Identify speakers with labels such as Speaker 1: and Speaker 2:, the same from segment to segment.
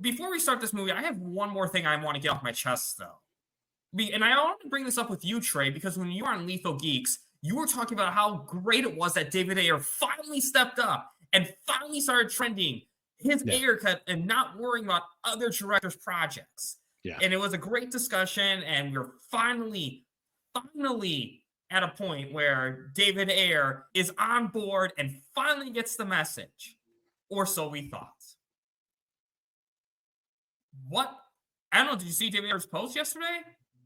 Speaker 1: before we start this movie, I have one more thing I want to get off my chest, though. And I want to bring this up with you, Trey, because when you were on Lethal Geeks, you were talking about how great it was that David Ayer finally stepped up and finally started trending his Ayer Cut and not worrying about other directors' projects.
Speaker 2: Yeah.
Speaker 1: And it was a great discussion, and we're finally at a point where David Ayer is on board and finally gets the message. Or so we thought. What? I don't know. Did you see David Ayer's post yesterday?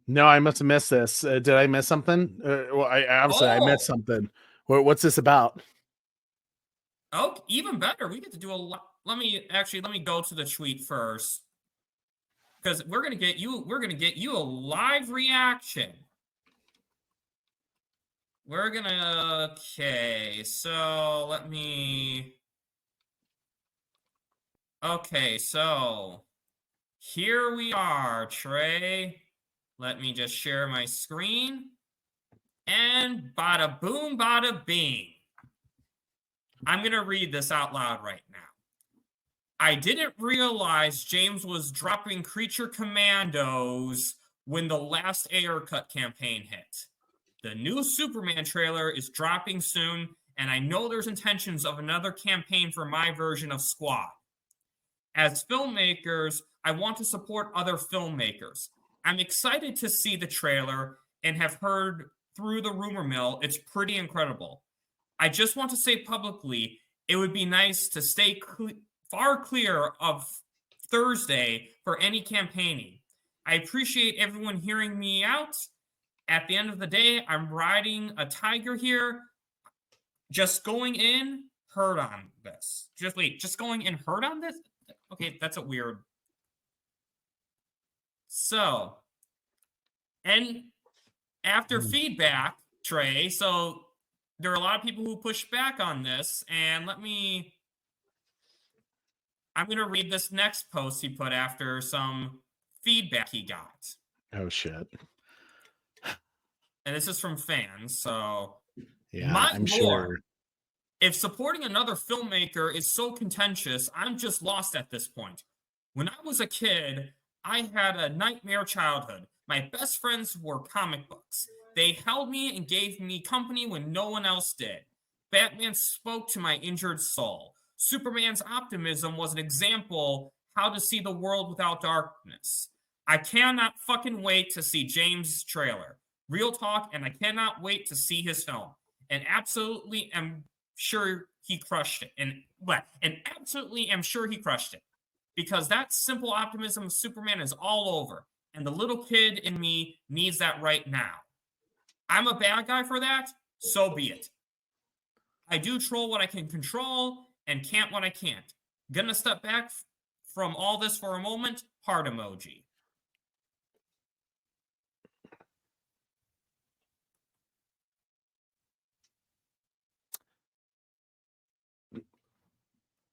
Speaker 2: No, I must have missed this. Did I miss something? Well, I missed something. What's this about?
Speaker 1: Oh, even better. We get to do a lot. Let me go to the tweet first, because we're gonna get you a live reaction. Okay, so let me. Okay, so here we are, Trey. Let me just share my screen. And bada boom, bada bing. I'm going to read this out loud right now. I didn't realize James was dropping Creature Commandos when the last Ayer Cut campaign hit. The new Superman trailer is dropping soon, and I know there's intentions of another campaign for my version of Squad. As filmmakers, I want to support other filmmakers. I'm excited to see the trailer and have heard through the rumor mill it's pretty incredible. I just want to say publicly, it would be nice to stay far clear of Thursday for any campaigning. I appreciate everyone hearing me out. At the end of the day, I'm riding a tiger here. Just going in, heard on this. Just going in, heard on this? Okay, that's a weird. So, and after feedback, Trey, so there are a lot of people who pushed back on this, and I'm going to read this next post he put after some feedback he got.
Speaker 2: Oh, shit.
Speaker 1: And this is from fans, so...
Speaker 2: Yeah, I'm sure.
Speaker 1: If supporting another filmmaker is so contentious, I'm just lost at this point. When I was a kid, I had a nightmare childhood. My best friends were comic books. They held me and gave me company when no one else did. Batman spoke to my injured soul. Superman's optimism was an example how to see the world without darkness. I cannot fucking wait to see James' trailer. Real talk, and I cannot wait to see his film. And absolutely am sure he crushed it. And absolutely am sure he crushed it. Because that simple optimism of Superman is all over. And the little kid in me needs that right now. I'm a bad guy for that, so be it. I do troll what I can control and can't what I can't. Gonna step back from all this for a moment. Heart emoji.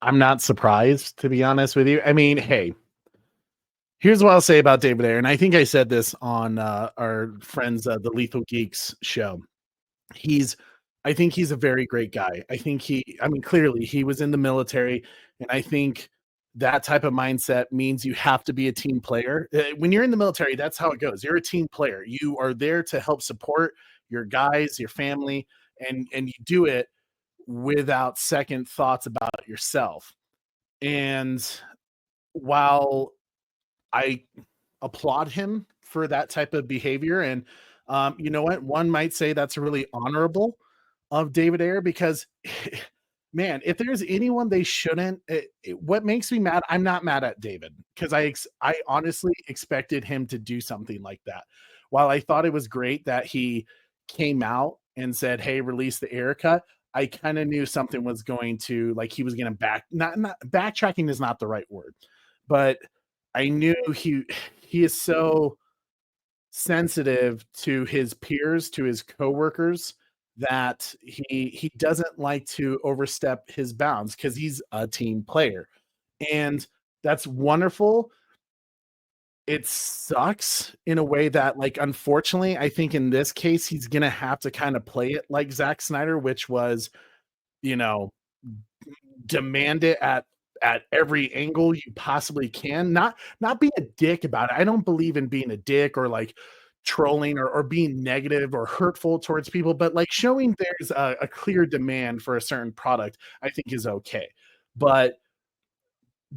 Speaker 2: I'm not surprised, to be honest with you. I mean, hey, here's what I'll say about David Ayer, and I think I said this on our friends, the Lethal Geeks show. I think he's a very great guy. Clearly he was in the military, and I think that type of mindset means you have to be a team player. When you're in the military, that's how it goes. You're a team player. You are there to help support your guys, your family, and you do it without second thoughts about yourself. And while I applaud him for that type of behavior, and you know what, one might say that's really honorable of David Ayer, because man, if there's anyone they shouldn't, what makes me mad, I'm not mad at David, because I honestly expected him to do something like that. While I thought it was great that he came out and said, hey, release the Ayer Cut, I kind of knew something was going to, like, he was going to not backtracking is not the right word, but I knew he is so sensitive to his peers, to his coworkers, that he doesn't like to overstep his bounds, because he's a team player. And that's wonderful. It sucks in a way that, like, unfortunately, I think in this case, he's going to have to kind of play it like Zack Snyder, which was, demand it at at every angle you possibly can. Not being a dick about it. I don't believe in being a dick or like trolling or being negative or hurtful towards people, but like showing there's a clear demand for a certain product, I think is okay. But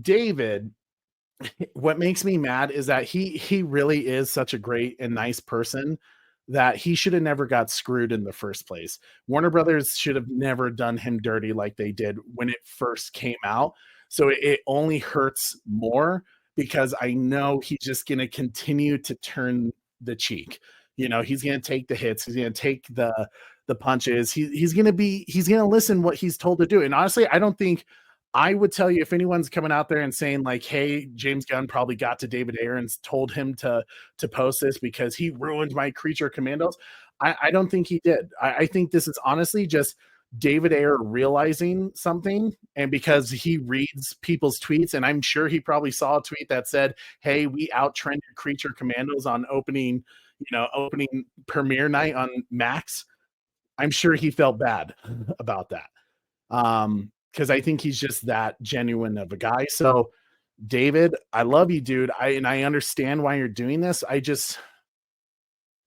Speaker 2: David, what makes me mad is that he really is such a great and nice person that he should have never got screwed in the first place. Warner Brothers should have never done him dirty like they did when it first came out. So it only hurts more because I know he's just going to continue to turn the cheek. You know, he's going to take the hits, he's going to take the punches. He's going to listen what he's told to do. And honestly, I don't think I would tell you if anyone's coming out there and saying like, "Hey, James Gunn probably got to David Ayer and told him to post this because he ruined my Creature Commandos." I don't think he did. I think this is honestly just David Ayer realizing something, and because he reads people's tweets, and I'm sure he probably saw a tweet that said, "Hey, we out-trended Creature Commandos on opening premiere night on Max." I'm sure he felt bad about that. Because I think he's just that genuine of a guy. So, David, I love you, dude. I understand why you're doing this. I just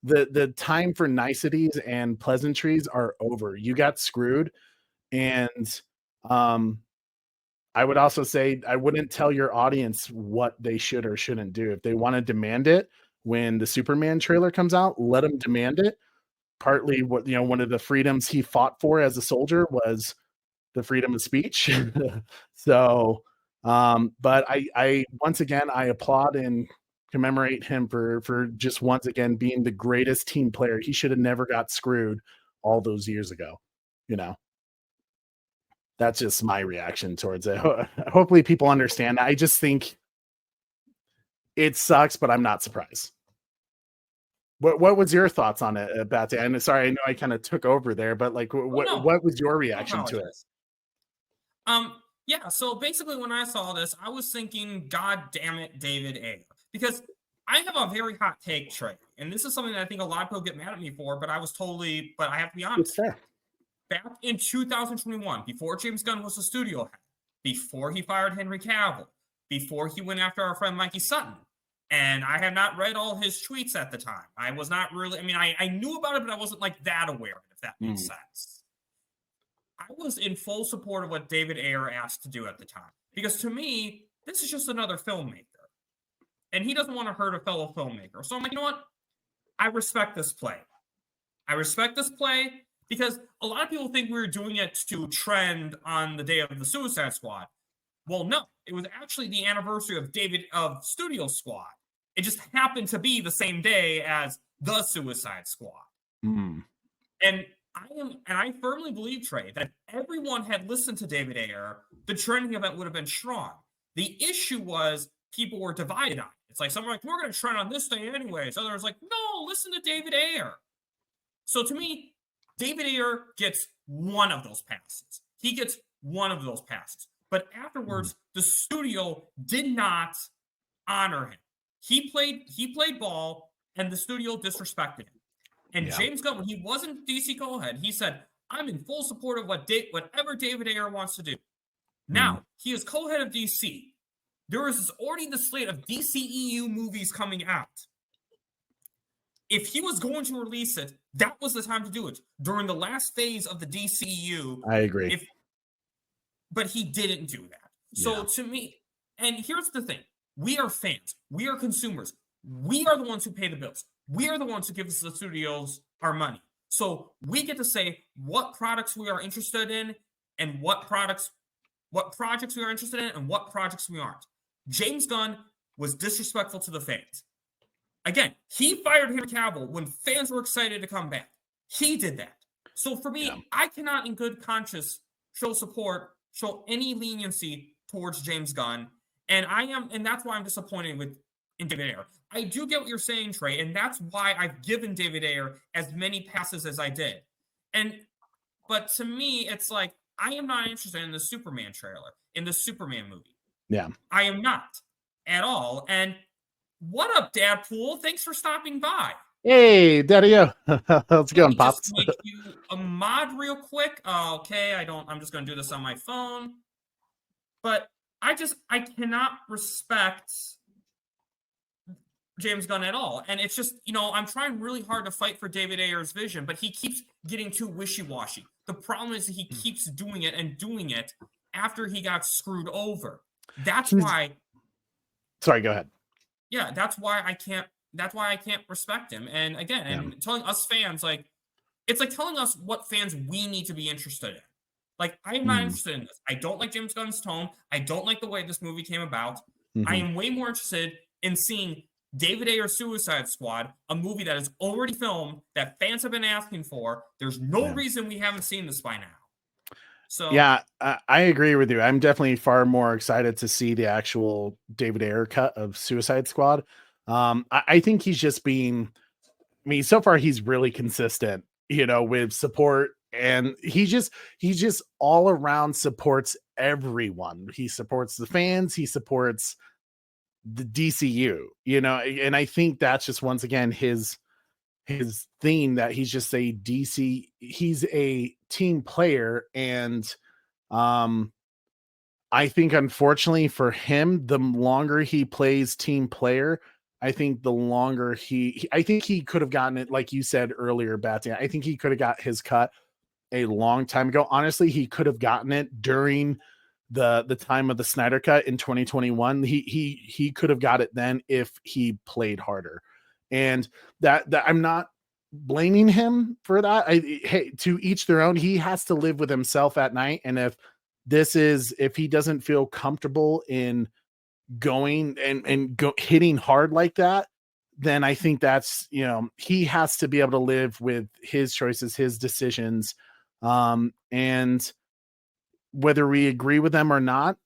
Speaker 2: the time for niceties and pleasantries are over. You got screwed, and I would also say I wouldn't tell your audience what they should or shouldn't do. If they want to demand it when the Superman trailer comes out, let them demand it. Partly, one of the freedoms he fought for as a soldier was the freedom of speech. So, but I once again, I applaud and commemorate him for just once again being the greatest team player. He should have never got screwed all those years ago. That's just my reaction towards it. Hopefully people understand. I just think it sucks, but I'm not surprised. What was your thoughts on it, Bate? And sorry, I know I kind of took over there, but like, what was your reaction to it?
Speaker 1: Yeah, so basically when I saw this, I was thinking, God damn it, David Ayer. Because I have a very hot take, Trey. And this is something that I think a lot of people get mad at me for, but I have to be honest.
Speaker 2: It's fair.
Speaker 1: Back in 2021, before James Gunn was the studio head, before he fired Henry Cavill, before he went after our friend Mikey Sutton, and I had not read all his tweets at the time. I was not really, I knew about it, but I wasn't like that aware of it, if that makes sense. I was in full support of what David Ayer asked to do at the time. Because to me, this is just another filmmaker. And he doesn't want to hurt a fellow filmmaker. So I'm like, you know what? I respect this play. Because a lot of people think we were doing it to trend on the day of the Suicide Squad. Well, no. It was actually the anniversary of Studio Squad. It just happened to be the same day as the Suicide Squad. And I firmly believe, Trey, that if everyone had listened to David Ayer, the trending event would have been strong. The issue was people were divided on it. It's like some were like, we're going to trend on this day anyways. Others like, no, listen to David Ayer. So to me, David Ayer gets one of those passes. He gets one of those passes. But afterwards, the studio did not honor him. He played ball, and the studio disrespected him. And James Gunn, when he wasn't DC co-head, he said, I'm in full support of whatever David Ayer wants to do. Now, he is co-head of DC. There is already the slate of DCEU movies coming out. If he was going to release it, that was the time to do it. During the last phase of the DCEU.
Speaker 2: I agree.
Speaker 1: But he didn't do that. So to me, and here's the thing. We are fans. We are consumers. We are the ones who pay the bills. We are the ones who give the studios our money. So we get to say what products we are interested in and what projects we are interested in and what projects we aren't. James Gunn was disrespectful to the fans. Again, he fired Henry Cavill when fans were excited to come back. He did that. So for me, I cannot in good conscience show any leniency towards James Gunn. And that's why I'm disappointed in David Ayer. I do get what you're saying, Trey, and that's why I've given David Ayer as many passes as I did. But to me, it's like, I am not interested in the Superman trailer, in the Superman movie.
Speaker 2: Yeah.
Speaker 1: I am not at all. And what up, Dadpool? Thanks for stopping by.
Speaker 2: Hey, Daddy-o. How's it going, Pops?
Speaker 1: Just make you a mod real quick. Okay, I'm just going to do this on my phone. But I cannot respect James Gunn at all. And it's just, I'm trying really hard to fight for David Ayer's vision, but he keeps getting too wishy-washy. The problem is that he keeps doing it after he got screwed over. That's why.
Speaker 2: Sorry, go ahead.
Speaker 1: Yeah, that's why I can't respect him. And again, telling us fans, like, it's like telling us what fans we need to be interested in. Like, I'm not interested in this. I don't like James Gunn's tone. I don't like the way this movie came about. I am way more interested in seeing David Ayer's Suicide Squad, a movie that is already filmed, that fans have been asking for. There's no reason we haven't seen this by now. So
Speaker 2: yeah, I agree with you. I'm definitely far more excited to see the actual David Ayer cut of Suicide Squad. I think he's just being, I mean, so far he's really consistent, with support, and he just all around supports everyone. He supports the fans, he supports the DCU, and I think that's just once again his theme, that he's just a DC, he's a team player. And I think unfortunately for him, the longer he plays team player, I think the longer I think he could have gotten it, like you said earlier, Batsy. I think he could have got his cut a long time ago. Honestly, he could have gotten it during the time of the Snyder Cut in 2021. He could have got it then if he played harder. And that I'm not blaming him for that. Hey, to each their own. He has to live with himself at night. And if he doesn't feel comfortable in going and hitting hard like that, then I think that's, he has to be able to live with his choices, his decisions. And whether we agree with them or not,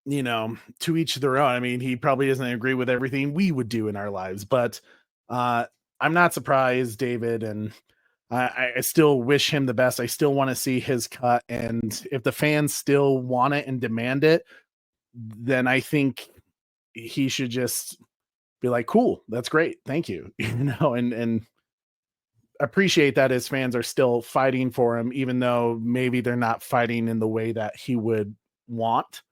Speaker 2: to each their own. I mean, he probably doesn't agree with everything we would do in our lives, but I'm not surprised, David, and I still wish him the best. I still want to see his cut, and if the fans still want it and demand it, then I think he should just be like, cool, that's great, thank you, and appreciate that his fans are still fighting for him, even though maybe they're not fighting in the way that he would want.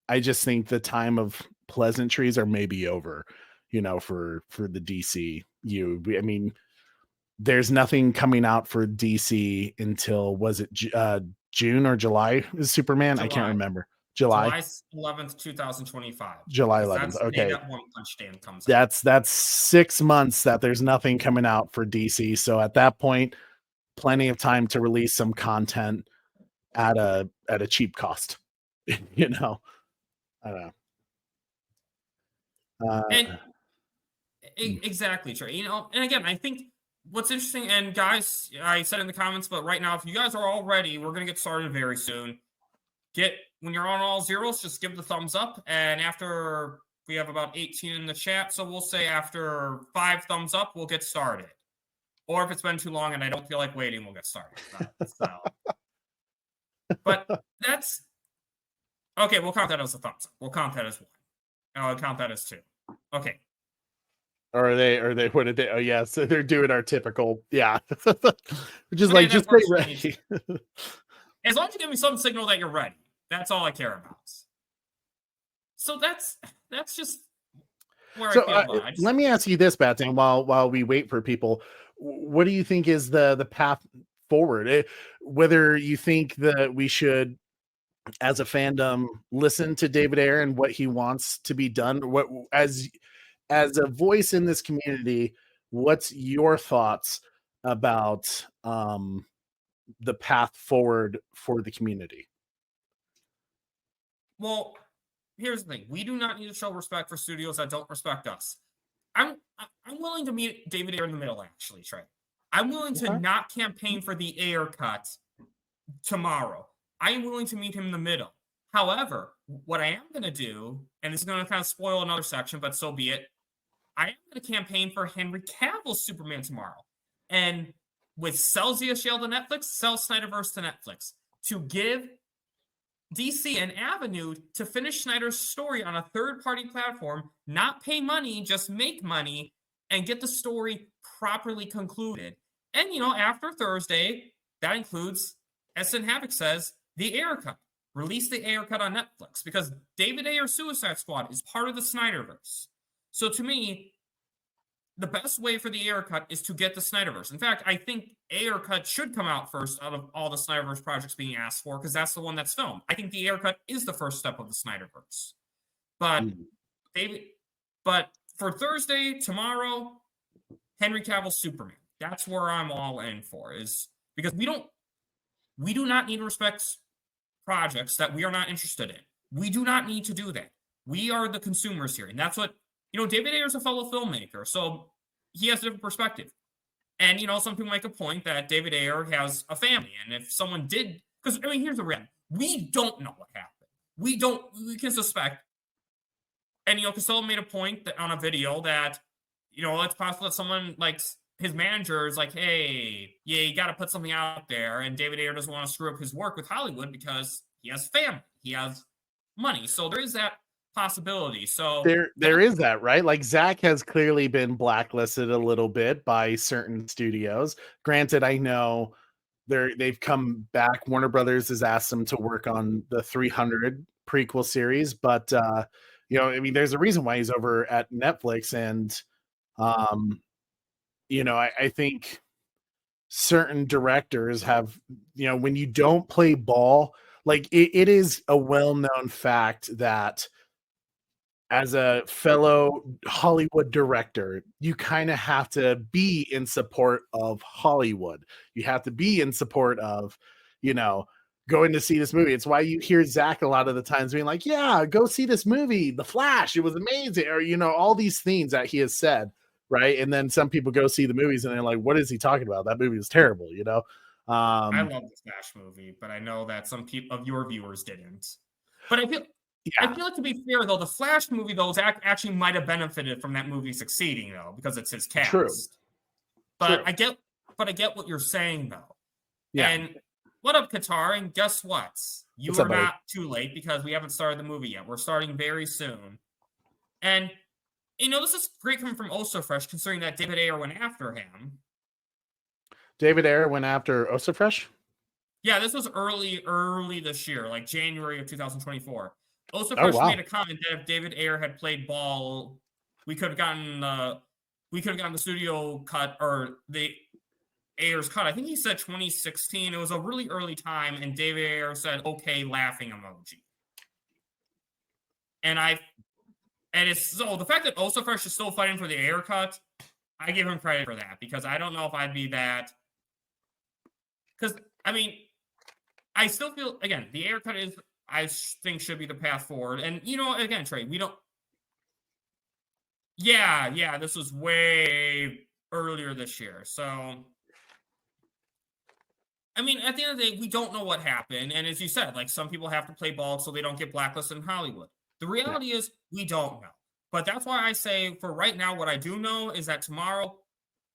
Speaker 2: I just think the time of pleasantries are maybe over, for the DCU. I mean, there's nothing coming out for DC until, was it June or July is Superman? I can't remember.
Speaker 1: July 11th, 2025.
Speaker 2: July 11th.
Speaker 1: That's the
Speaker 2: okay.
Speaker 1: day that One Punch Man comes out.
Speaker 2: That's 6 months that there's nothing coming out for DC. So at that point, plenty of time to release some content at a cheap cost. I don't know.
Speaker 1: And exactly, Trey. And again, I think what's interesting, and guys, I said in the comments, but right now, if you guys are all ready, we're gonna get started very soon. When you're on all zeros, just give the thumbs up. And after, we have about 18 in the chat, so we'll say after 5 thumbs up, we'll get started. Or if it's been too long and I don't feel like waiting, we'll get started. But that's okay. We'll count that as a thumbs up. We'll count that as 1. I'll count that as 2. Okay.
Speaker 2: Or are they what did they? Oh yeah, so they're doing our typical, yeah. Which is
Speaker 1: Okay,
Speaker 2: like, just stay ready.
Speaker 1: As long as you give me some signal that you're ready, that's all I care about. So that's just where I feel about it.
Speaker 2: Let me ask you this, Batsing, while we wait for people, what do you think is the path forward? Whether you think that we should, as a fandom, listen to David Ayer and what he wants to be done, what as a voice in this community, what's your thoughts about the path forward for the community?
Speaker 1: Well, here's the thing. We do not need to show respect for studios that don't respect us. I'm willing to meet David Ayer in the middle, actually, Trey. I'm willing to not campaign for the Ayer Cut tomorrow. I am willing to meet him in the middle. However, what I am going to do, and this is going to kind of spoil another section, but so be it, I am going to campaign for Henry Cavill's Superman tomorrow. And with sell ZSL to Netflix, sell Snyderverse to Netflix, to give DC an avenue to finish Snyder's story on a third-party platform, not pay money, just make money, and get the story properly concluded. And, after Thursday, that includes, as Sin Havoc says, the Ayer Cut. release the Ayer Cut on Netflix, because David Ayer's Suicide Squad is part of the Snyderverse. So to me, the best way for the Ayer Cut is to get the Snyderverse. In fact, I think Ayer Cut should come out first out of all the Snyderverse projects being asked for, because that's the one that's filmed. I think the Ayer Cut is the first step of the Snyderverse. But but for Thursday, tomorrow, Henry Cavill's Superman. That's where I'm all in for, is because we do not need to respect projects that we are not interested in. We do not need to do that. We are the consumers here. And that's what, David Ayer's a fellow filmmaker, so he has a different perspective. And, some people make a point that David Ayer has a family. And if someone did, because, here's the reality. We don't know what happened. We can suspect. And, Costello made a point that, on a video that, it's possible that someone, like, his manager is like, hey, yeah, you got to put something out there. And David Ayer doesn't want to screw up his work with Hollywood because he has family. He has money. So there is that possibility. So
Speaker 2: there is that, right? Like, Zach has clearly been blacklisted a little bit by certain studios. Granted, I know they've come back. Warner Brothers has asked them to work on the 300 prequel series, but there's a reason why he's over at Netflix. And I think certain directors have, when you don't play ball, like it is a well-known fact that as a fellow Hollywood director, you kind of have to be in support of Hollywood. You have to be in support of, going to see this movie. It's why you hear Zach a lot of the times being like, yeah, go see this movie, The Flash. It was amazing. Or, all these things that he has said. Right. And then some people go see the movies and they're like, what is he talking about? That movie is terrible.
Speaker 1: I love the Flash movie, but I know that some people of your viewers didn't. But I feel like, to be fair, though, the Flash movie, though, actually might have benefited from that movie succeeding, though, because it's his cast.
Speaker 2: True.
Speaker 1: But
Speaker 2: True.
Speaker 1: I get what you're saying, though.
Speaker 2: Yeah.
Speaker 1: And what up, Qatar? And guess what? You are not too late, because we haven't started the movie yet. We're starting very soon. And this is great coming from Also Fresh, considering that David Ayer went after him.
Speaker 2: David Ayer went after Also Fresh?
Speaker 1: Yeah, this was early this year, like January of 2024. Also Fresh made a comment that if David Ayer had played ball, we could have gotten the studio cut, or the Ayer's cut. I think he said 2016. It was a really early time, and David Ayer said, okay, laughing emoji. And it's so the fact that Also Fresh is still fighting for the Ayer Cut, I give him credit for that, because I don't know if I'd be that. Because I still feel, again, the Ayer Cut I think should be the path forward. And again, Trey, we don't. Yeah, this was way earlier this year. So, at the end of the day, we don't know what happened. And as you said, like, some people have to play ball so they don't get blacklisted in Hollywood. The reality is we don't know. But that's why I say, for right now, what I do know is that tomorrow,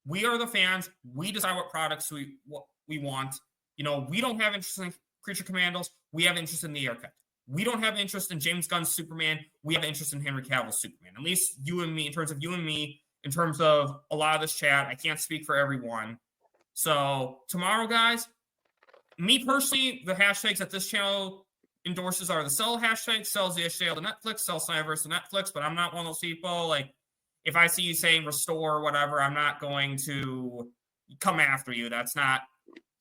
Speaker 1: we are the fans. We decide what products we want. We don't have interest in Creature Commandos. We have interest in the Ayer Cut. We don't have interest in James Gunn's Superman. We have interest in Henry Cavill's Superman. At least you and me, in terms of you and me, in terms of a lot of this chat. I can't speak for everyone. So tomorrow, guys, me personally, the hashtags that this channel endorses are the sell hashtag, sells the HDL to Netflix, sell Snyderverse to Netflix, but I'm not one of those people. Like, if I see you saying restore or whatever, I'm not going to come after you. That's not,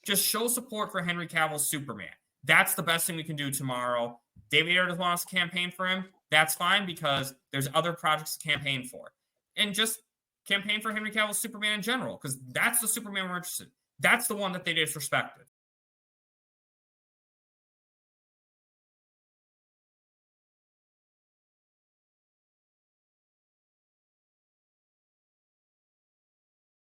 Speaker 1: just show support for Henry Cavill's Superman. That's the best thing we can do tomorrow. David Ayer doesn't want us to campaign for him. That's fine, because there's other projects to campaign for. And just campaign for Henry Cavill's Superman in general, because that's the Superman we're interested in. That's the one that they disrespected.